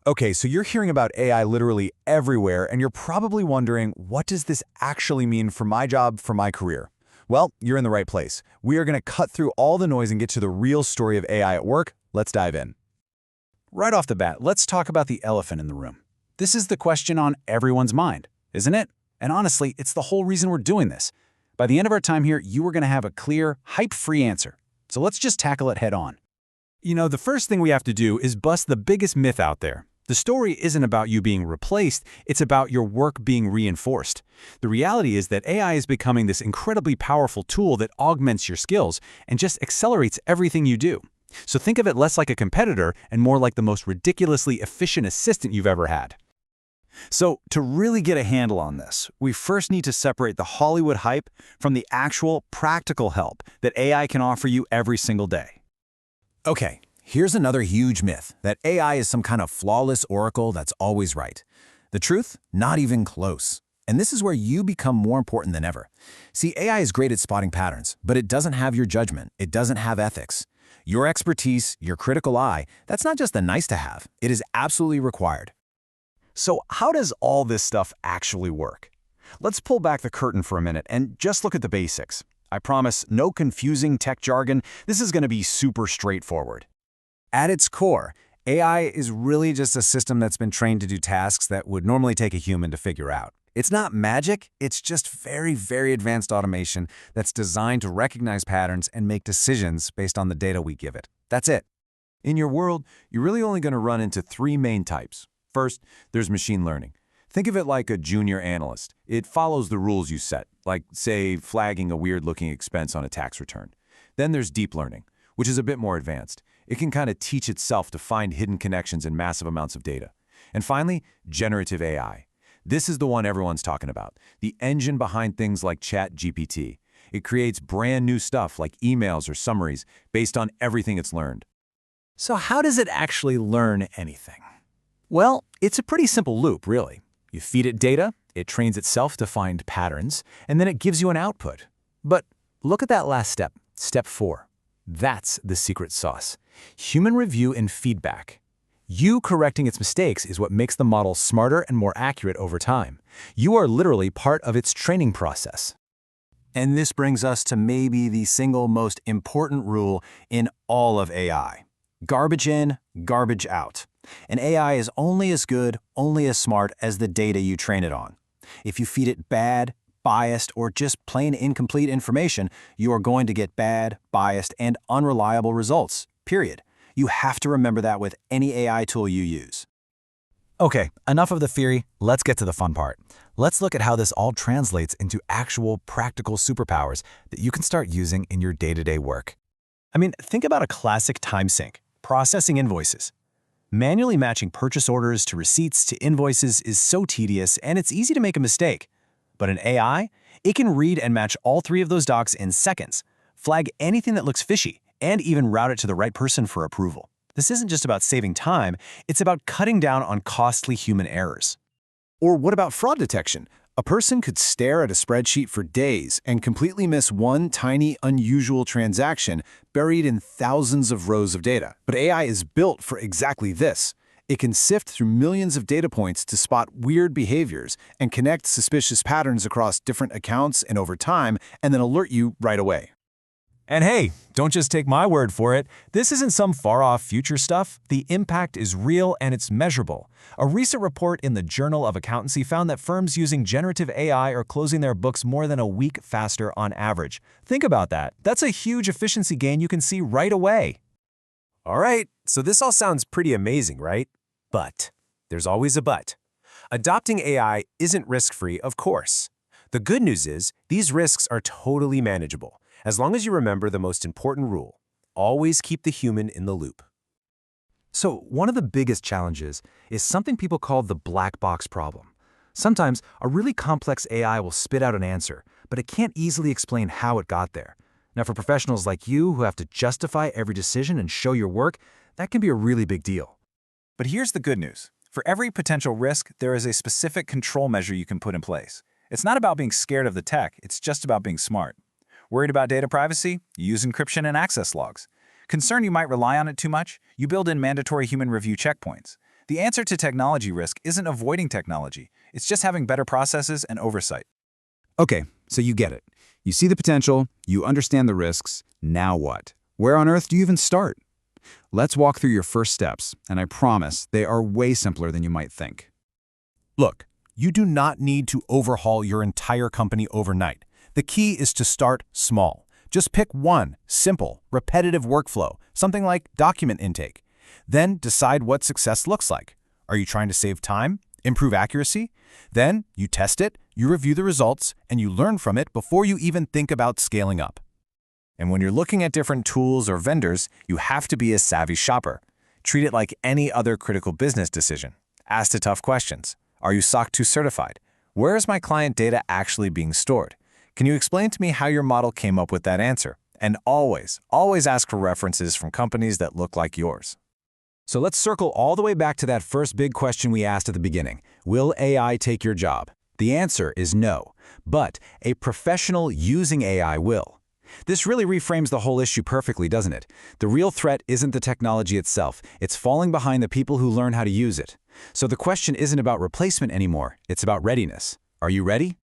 Okay, so you're hearing about AI literally everywhere, and you're probably wondering, what does this actually mean for my job, for my career? Well, you're in the right place. We are going to cut through all the noise and get to the real story of AI at work. Let's dive in. Right off the bat, let's talk about the elephant in the room. This is the question on everyone's mind, isn't it? And honestly, it's the whole reason we're doing this. By the end of our time here, you are going to have a clear, hype-free answer. So let's just tackle it head on. The first thing we have to do is bust the biggest myth out there. The story isn't about you being replaced, it's about your work being reinforced. The reality is that AI is becoming this incredibly powerful tool that augments your skills and just accelerates everything you do. So think of it less like a competitor and more like the most ridiculously efficient assistant you've ever had. So, to really get a handle on this, we first need to separate the Hollywood hype from the actual practical help that AI can offer you every single day. Okay, here's another huge myth, that AI is some kind of flawless oracle that's always right. The truth? Not even close. And this is where you become more important than ever. See, AI is great at spotting patterns, but it doesn't have your judgment. It doesn't have ethics. Your expertise, your critical eye, that's not just a nice to have. It is absolutely required. So, how does all this stuff actually work? Let's pull back the curtain for a minute and just look at the basics. I promise, no confusing tech jargon. This is going to be super straightforward. At its core, AI is really just a system that's been trained to do tasks that would normally take a human to figure out. It's not magic, it's just very, very advanced automation that's designed to recognize patterns and make decisions based on the data we give it. That's it. In your world, you're really only going to run into three main types. First, there's machine learning. Think of it like a junior analyst. It follows the rules you set, like, say, flagging a weird-looking expense on a tax return. Then there's deep learning, which is a bit more advanced. It can kind of teach itself to find hidden connections in massive amounts of data. And finally, generative AI. This is the one everyone's talking about, the engine behind things like ChatGPT. It creates brand new stuff like emails or summaries based on everything it's learned. So how does it actually learn anything? Well, it's a pretty simple loop, really. You feed it data, it trains itself to find patterns, and then it gives you an output. But look at that last step, step 4. That's the secret sauce. Human review and feedback. You correcting its mistakes is what makes the model smarter and more accurate over time. You are literally part of its training process. And this brings us to maybe the single most important rule in all of AI. Garbage in, garbage out. An AI is only as good, only as smart as the data you train it on. If you feed it bad, biased, or just plain incomplete information, you are going to get bad, biased, and unreliable results, period. You have to remember that with any AI tool you use. Okay, enough of the theory. Let's get to the fun part. Let's look at how this all translates into actual practical superpowers that you can start using in your day-to-day work. Think about a classic time sink, processing invoices. Manually matching purchase orders to receipts to invoices is so tedious, and it's easy to make a mistake. But in AI, it can read and match all 3 of those docs in seconds, flag anything that looks fishy, and even route it to the right person for approval. This isn't just about saving time, it's about cutting down on costly human errors. Or what about fraud detection? A person could stare at a spreadsheet for days and completely miss one tiny, unusual transaction buried in thousands of rows of data. But AI is built for exactly this. It can sift through millions of data points to spot weird behaviors and connect suspicious patterns across different accounts and over time, and then alert you right away. And hey, don't just take my word for it. This isn't some far-off future stuff. The impact is real and it's measurable. A recent report in the Journal of Accountancy found that firms using generative AI are closing their books more than a week faster on average. Think about that. That's a huge efficiency gain you can see right away. All right, so this all sounds pretty amazing, right? But there's always a but. Adopting AI isn't risk-free, of course. The good news is these risks are totally manageable, as long as you remember the most important rule: always keep the human in the loop. So one of the biggest challenges is something people call the black box problem. Sometimes a really complex AI will spit out an answer, but it can't easily explain how it got there. Now, for professionals like you who have to justify every decision and show your work, that can be a really big deal. But here's the good news. For every potential risk, there is a specific control measure you can put in place. It's not about being scared of the tech, it's just about being smart. Worried about data privacy? You use encryption and access logs. Concerned you might rely on it too much? You build in mandatory human review checkpoints. The answer to technology risk isn't avoiding technology. It's just having better processes and oversight. Okay, so you get it. You see the potential, you understand the risks, now what? Where on earth do you even start? Let's walk through your first steps, and I promise they are way simpler than you might think. Look, you do not need to overhaul your entire company overnight. The key is to start small. Just pick one simple, repetitive workflow, something like document intake. Then decide what success looks like. Are you trying to save time? Improve accuracy? Then you test it, you review the results, and you learn from it before you even think about scaling up. And when you're looking at different tools or vendors, you have to be a savvy shopper. Treat it like any other critical business decision. Ask the tough questions. Are you SOC 2 certified? Where is my client data actually being stored? Can you explain to me how your model came up with that answer? And always ask for references from companies that look like yours. So let's circle all the way back to that first big question we asked at the beginning. Will AI take your job? The answer is no, but a professional using AI will. This really reframes the whole issue perfectly, doesn't it? The real threat isn't the technology itself. It's falling behind the people who learn how to use it. So the question isn't about replacement anymore. It's about readiness. Are you ready?